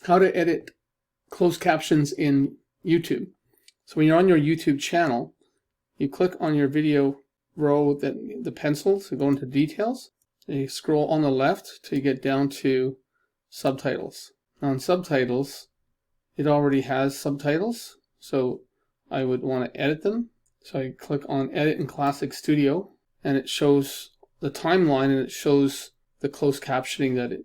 how to edit closed captions in YouTube. So when you're on your YouTube channel, you click on your video row, the pencil to go into details, and you scroll on the left till you get down to subtitles. Now in subtitles, it already has subtitles, so I would want to edit them. So I click on Edit in Classic Studio, and it shows the timeline, and it shows the closed captioning that it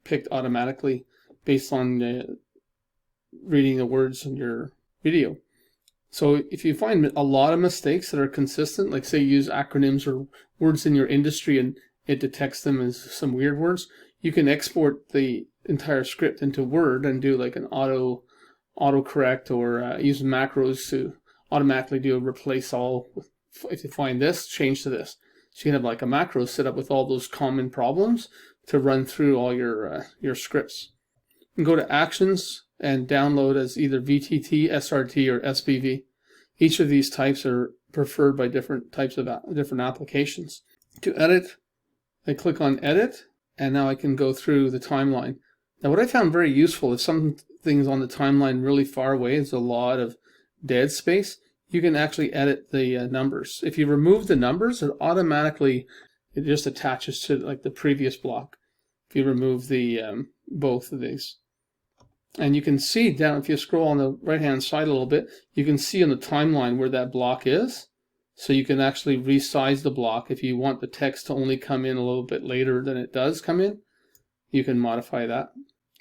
picked automatically based on reading the words in your video. So if you find a lot of mistakes that are consistent, like say you use acronyms or words in your industry and it detects them as some weird words, you can export the entire script into Word and do like an autocorrect, or use macros to automatically do a replace all. If you find this, change to this. So you can have like a macro set up with all those common problems to run through all your scripts. You can go to Actions and download as either VTT, SRT, or SPV. Each of these types are preferred by different types of different applications. To edit, I click on Edit, and now I can go through the timeline. Now what I found very useful, if some things on the timeline really far away, there's a lot of dead space, you can actually edit the numbers. If you remove the numbers, it just attaches to like the previous block. If you remove the both of these. And you can see down, if you scroll on the right hand side a little bit, you can see on the timeline where that block is. So you can actually resize the block. If you want the text to only come in a little bit later than it does come in, you can modify that.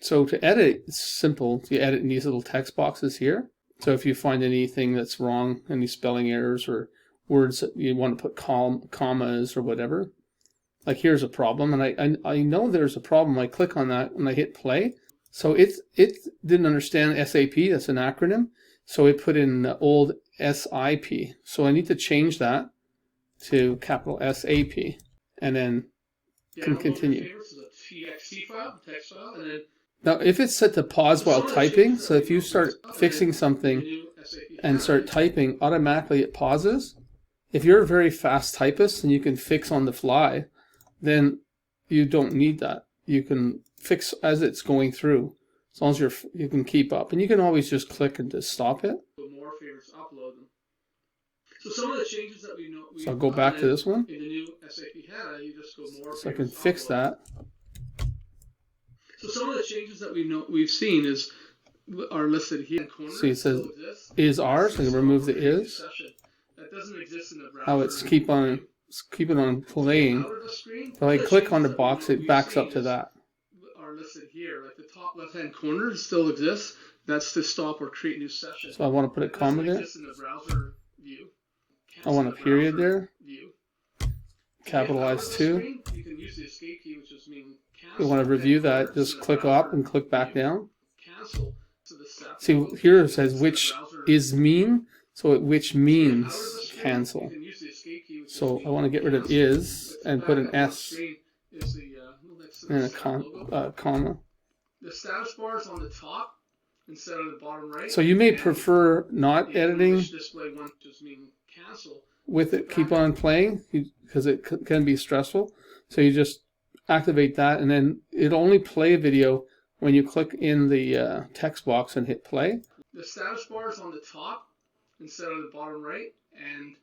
So to edit, it's simple. You edit in these little text boxes here. So if you find anything that's wrong, any spelling errors or words that you want to put commas or whatever, like here's a problem, and I know there's a problem. I click on that and I hit play. So it didn't understand SAP, that's an acronym, so it put in the old SIP. So I need to change that to capital SAP, and then can continue. Now if it's set to pause while typing, so if you start fixing something and start typing, automatically it pauses. If you're a very fast typist and you can fix on the fly, then you don't need that. You can fix as it's going through, as long as you can keep up, and you can always just click and just stop it. More favorites, upload them. So some of the changes that we know. So I'll go back to this one. In the new SAP HANA, you just go more. So I can fix that. So some of the changes that we've seen are listed here. See, it says is ours. So I can remove the is. That doesn't exist in the browser. How it's keep it on playing. If I click on the box, it backs up to that. Are listed here, like the top left-hand corner still exists. That's to stop or create new session. So I want to put a comma there. In the browser view. I want a period there. Capitalize 2. You can use the escape key, which just means cancel. If you want to review that, just click up and click back down. Cancel. See, here it says which is mean, so which means cancel. So I want to get rid of is and put an S and a comma. The status bar is on the top instead of the bottom right. So you may prefer not editing with it, keep on playing, because it can be stressful. So you just activate that, and then it'll only play a video when you click in the text box and hit play. The status bar is on the top instead of the bottom right, and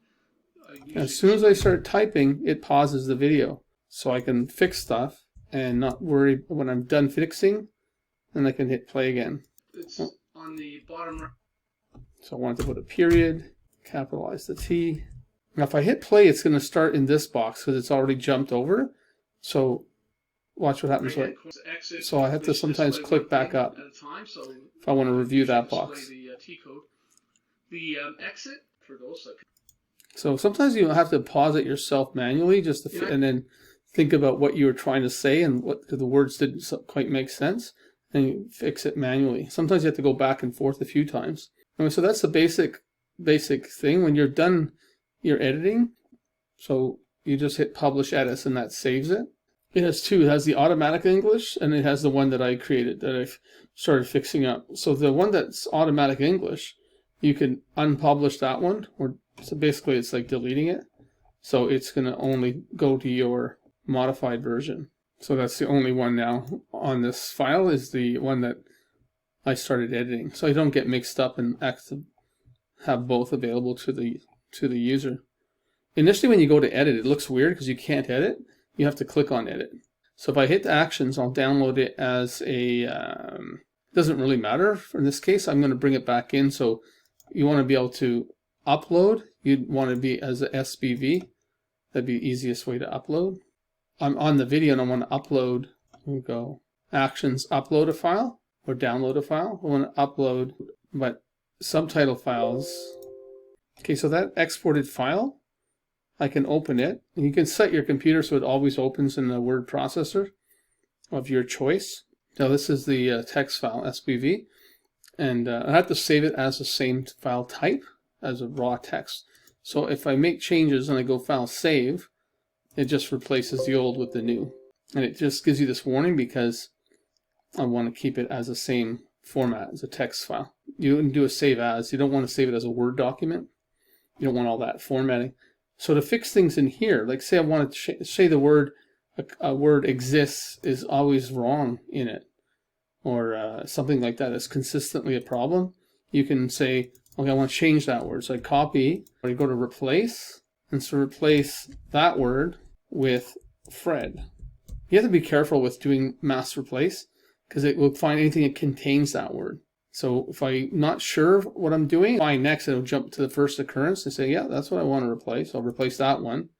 as soon as I start typing, it pauses the video, so I can fix stuff and not worry when I'm done fixing, and I can hit play again. It's on the bottom right. So I want to put a period, capitalize the T. Now if I hit play, it's going to start in this box because it's already jumped over. So watch what happens. So I have to sometimes click back up if I want to review that box. The exit for those. So sometimes you have to pause it yourself manually just to and then think about what you were trying to say and what the words didn't quite make sense, and you fix it manually. Sometimes you have to go back and forth a few times. Anyway, so that's the basic thing. When you're done your editing, so you just hit Publish Edits and that saves it. It has two. It has the automatic English, and it has the one that I created that I've started fixing up. So the one that's automatic English, you can unpublish that one, or so basically it's like deleting it. So it's going to only go to your modified version. So that's the only one now on this file, is the one that I started editing, so I don't get mixed up and have both available to the user. Initially, when you go to edit, it looks weird because you can't edit. You have to click on edit. So if I hit the Actions, I'll download it as a. Doesn't really matter. In this case, I'm going to bring it back in. So you want to be able to upload. You'd want to be as a SBV. That'd be the easiest way to upload. I'm on the video and I want to upload. We'll go Actions, upload a file or download a file. I want to upload, but subtitle files. Okay, so that exported file, I can open it. And you can set your computer so it always opens in the word processor of your choice. Now this is the text file, SBV, and I have to save it as the same file type as a raw text. So if I make changes and I go file save, it just replaces the old with the new. And it just gives you this warning because I want to keep it as the same format as a text file. You can do a save as. You don't want to save it as a Word document. You don't want all that formatting. So to fix things in here, like say I want to say the word, a word exists is always wrong in it, or something like that is consistently a problem, you can say, okay, I want to change that word. So I copy, or you go to replace, and so replace that word with Fred. You have to be careful with doing mass replace because it will find anything that contains that word. So if I'm not sure what I'm doing, find next, it'll jump to the first occurrence and say, yeah, that's what I want to replace. I'll replace that one.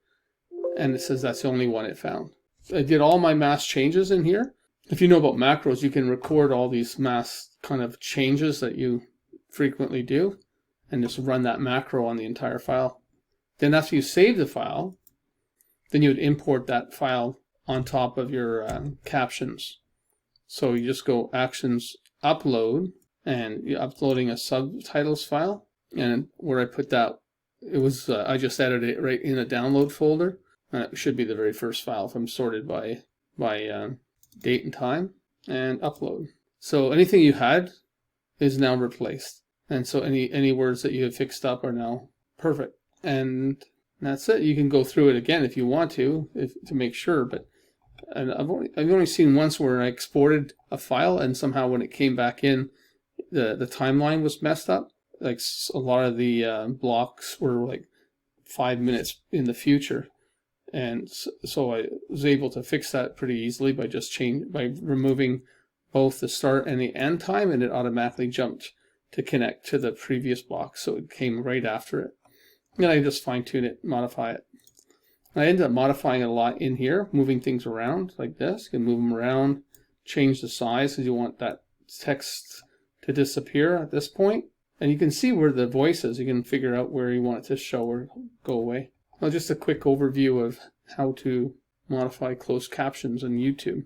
And it says that's the only one it found. I did all my mass changes in here. If you know about macros, you can record all these mass kind of changes that you frequently do and just run that macro on the entire file. Then after you save the file, then you would import that file on top of your captions. So you just go Actions, upload, and you're uploading a subtitles file. And where I put that, it was I just edited it right in a download folder. And it should be the very first file if I'm sorted by date and time, and upload. So anything you had is now replaced. And so any words that you have fixed up are now perfect. And that's it. You can go through it again if you want to make sure. But and I've only seen once where I exported a file and somehow when it came back in, the timeline was messed up. Like a lot of the blocks were like 5 minutes in the future. And so I was able to fix that pretty easily by removing both the start and the end time, and it automatically jumped to connect to the previous block, so it came right after it. And I just fine-tune it, modify it. I ended up modifying a lot in here, moving things around like this. You can move them around, change the size because you want that text to disappear at this point. And you can see where the voice is. You can figure out where you want it to show or go away. Well, just a quick overview of how to modify closed captions on YouTube.